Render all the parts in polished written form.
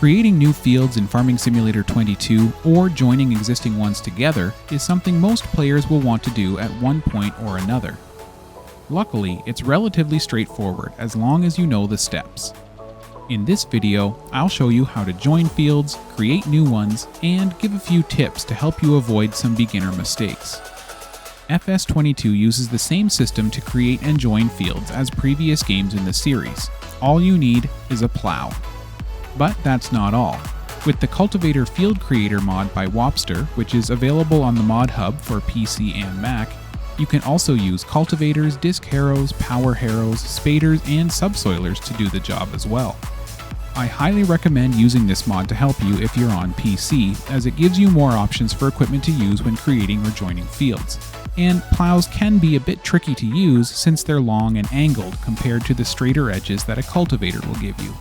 Creating new fields in Farming Simulator 22 or joining existing ones together is something most players will want to do at one point or another. Luckily, it's relatively straightforward as long as you know the steps. In this video, I'll show you how to join fields, create new ones, and give a few tips to help you avoid some beginner mistakes. FS22 uses the same system to create and join fields as previous games in the series. All you need is a plow. But that's not all. With the Cultivator Field Creator mod by Wopster, which is available on the Mod Hub for PC and Mac, you can also use cultivators, disc harrows, power harrows, spaders, and subsoilers to do the job as well. I highly recommend using this mod to help you if you're on PC, as it gives you more options for equipment to use when creating or joining fields. And plows can be a bit tricky to use since they're long and angled compared to the straighter edges that a cultivator will give you.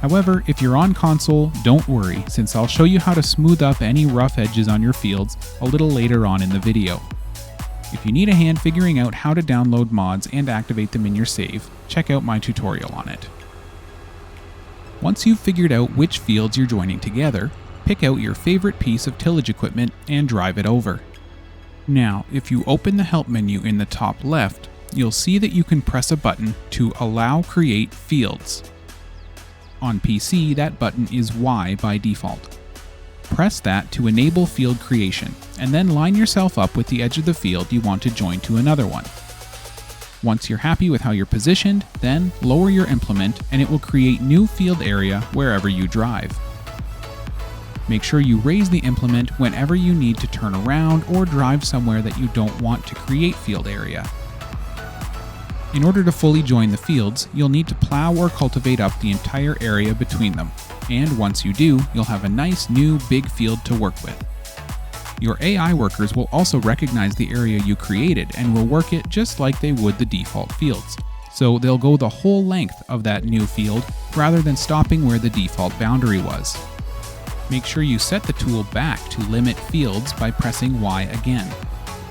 However, if you're on console, don't worry, since I'll show you how to smooth up any rough edges on your fields a little later on in the video. If you need a hand figuring out how to download mods and activate them in your save, check out my tutorial on it. Once you've figured out which fields you're joining together, pick out your favorite piece of tillage equipment and drive it over. Now, if you open the help menu in the top left, you'll see that you can press a button to allow create fields. On PC, that button is Y by default. Press that to enable field creation, and then line yourself up with the edge of the field you want to join to another one. Once you're happy with how you're positioned, then lower your implement and it will create new field area wherever you drive. Make sure you raise the implement whenever you need to turn around or drive somewhere that you don't want to create field area. In order to fully join the fields, you'll need to plow or cultivate up the entire area between them, and once you do, you'll have a nice new big field to work with. Your AI workers will also recognize the area you created and will work it just like they would the default fields, so they'll go the whole length of that new field rather than stopping where the default boundary was. Make sure you set the tool back to limit fields by pressing Y again,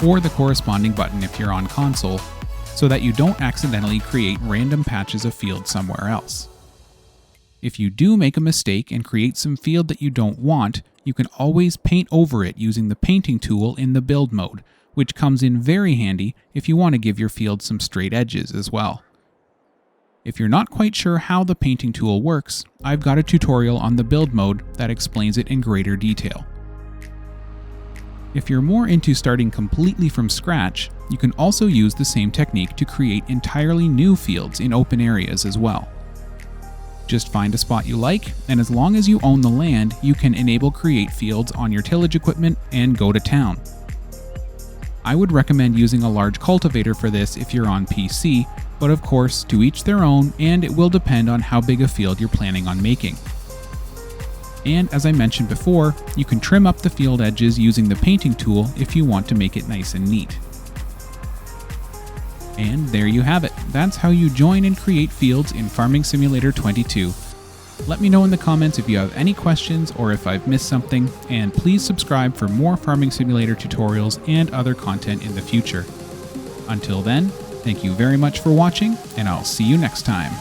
or the corresponding button if you're on console, so that you don't accidentally create random patches of field somewhere else. If you do make a mistake and create some field that you don't want, you can always paint over it using the painting tool in the build mode, which comes in very handy if you want to give your field some straight edges as well. If you're not quite sure how the painting tool works, I've got a tutorial on the build mode that explains it in greater detail. If you're more into starting completely from scratch, you can also use the same technique to create entirely new fields in open areas as well. Just find a spot you like, and as long as you own the land, you can enable create fields on your tillage equipment and go to town. I would recommend using a large cultivator for this if you're on PC, but of course, to each their own, and it will depend on how big a field you're planning on making. And as I mentioned before, you can trim up the field edges using the painting tool if you want to make it nice and neat. And there you have it. That's how you join and create fields in Farming Simulator 22. Let me know in the comments if you have any questions or if I've missed something, and please subscribe for more Farming Simulator tutorials and other content in the future. Until then, thank you very much for watching, and I'll see you next time.